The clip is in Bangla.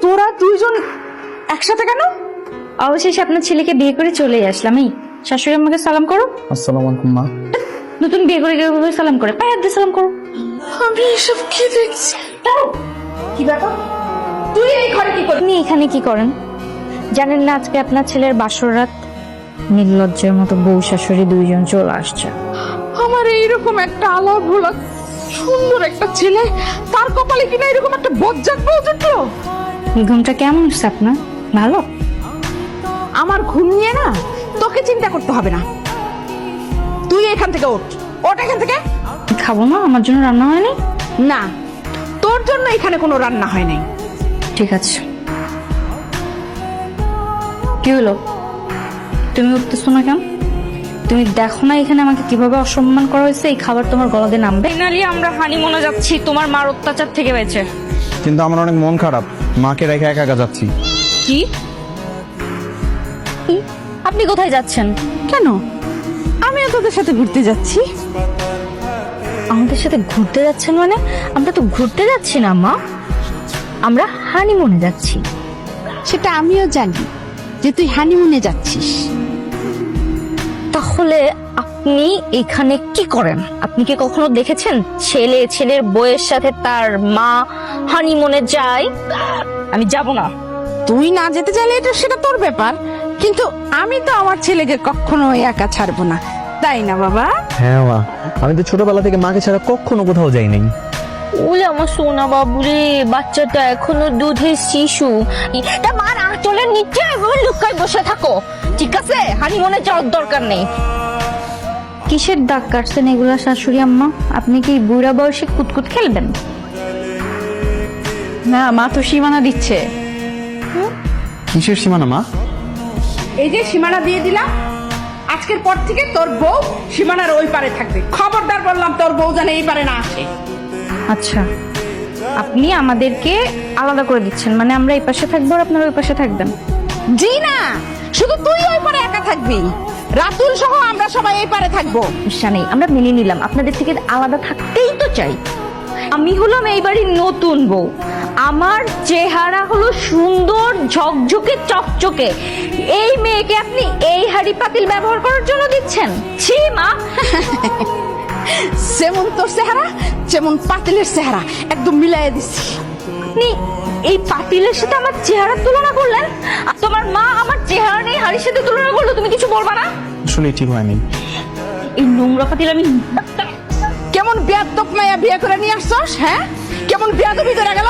তোরা দুইজন একসাথে কেন? অবশেষে আপনার ছেলেকে বিয়ে করে চলে আসলাম। এই শাশুড়ি আমাকে সালাম করো। আসসালামু আলাইকুম মা। নতুন বিয়ে করে কেউ সালাম করে, পায়ে হাত দিয়ে সালাম করো। আমি এসব কি দেখছি? কি ব্যাপার? তুই এই ঘরে কি করছিস? আপনি এখানে কি করেন জানেন না? আজকে আপনার ছেলের বাসর রাত। নির্লজ্জের মতো বউ শাশুড়ি দুইজন চলে আসছে। আমার এইরকম একটা আলা ভোলা সুন্দর একটা ছেলে, তার কপালে কিনা এরকম একটা বজ্জাত বউ জুটলো। ঘুমটা কেমন হচ্ছে আপনার? ভালো? আমার ঘুম নিয়ে না তোকে চিন্তা করতে হবে না। তুই এখান থেকে ওঠ, ওঠ এখান থেকে। খাবো না, আমার জন্য রান্না হয়নি। না, তোর জন্য এখানে কোনো রান্না হয় নাই। ঠিক আছে। কি হলো, তুমি উঠতেছো না কেন? তুমি দেখো না এখানে আমাকে কিভাবে অসম্মান করা হয়েছে? এই খাবার তোমার গলা দিয়ে নামবে। ফাইনালি আমরা হানিমুনে যাচ্ছি তোমার মার অত্যাচার থেকে বেঁচে। কিন্তু আমার অনেক মন খারাপ, মাকে রেখে একা একা যাচ্ছি। কি? আপনি কোথায় যাচ্ছেন? কেন? আমিও তোদের সাথে ঘুরতে যাচ্ছি। আমাদের সাথে ঘুরতে যাচ্ছেন মানে? আমরা তো ঘুরতে যাচ্ছি না মা, আমরা হানিমুনে যাচ্ছি। সেটা আমিও জানি যে তুই হানিমুনে যাচ্ছিস। তাহলে আপনি এখানে কি করেন? আপনি কি কখনো দেখেছেন ছেলের বউয়ের সাথে তার মা হানিমুনে যায়? আমি যাব না। তুই না যেতে চাইলে এটা সেটা তোর ব্যাপার, কিন্তু আমি তো আমার ছেলেকে কখনো একা ছাড়বো না, তাই না বাবা? হ্যাঁ মা, আমি তো ছোটবেলা থেকে মাকে ছাড়া কখনো কোথাও যাই নাই। ওলে আমার সোনা বাবুরে, বাচ্চাটা এখনো দুধের শিশু। তা মার আঁচলের নিচে লুকাই বসে থাকো, ঠিক আছে? হানিমুনে যাওয়ার দরকার নেই। কিসের দাগ কাটছেন এগুলা শাশুড়ি আম্মা? আপনি কি বুড়া বয়সে কুতকুত খেলবেন? না, মা তো সীমানা দিচ্ছে। কিসের সীমানা মা? এই যে সীমানা দিয়ে দিলাম, আজকের পর থেকে তোর বউ সীমানার ওই পারে থাকবে। খবরদার বললাম, তোর বউ যেন এই পারে না আসে। আচ্ছা, আপনি আমাদেরকে আলাদা করে দিচ্ছেন, মানে আমরা এই পাশে থাকবো আর আপনারা ওই পাশে থাকবেন? জি না, শুধু তুই ওই পারে একা থাকবি, রাতুল সহ আমরা সবাই এই পারে থাকবো। সমস্যা নেই, আমরা মেনে নিলাম। আপনাদের থেকে আলাদা থাকতেই তো চাই। আমি হলাম এই বাড়ির নতুন বউ, আমার চেহারা হলো সুন্দর ঝকঝকে চকচকে। এই মেয়েকে আপনি এই হাড়ি পাতিল ব্যবহার করার জন্য দিচ্ছেন? ছি মা। যেমন তোর চেহারা যেমন পাতিলের চেহারা একদম মিলাইয়া দিচ্ছি। আপনি এই পাতিলের সাথে আমার চেহারার তুলনা করলেন, আর তোমার মা আমার চেহারা নিয়ে হাড়ির সাথে তুলনা করলো, তুমি কিছু বলবা না? আসলে ঠিক হয়নি। এই নোংরা পাতিল আমি কেমন বেয়াদব মাইয়া বিয়ে করে নিয়ে আসছস? হ্যাঁ, কেমন বেয়াদবি করে গেল।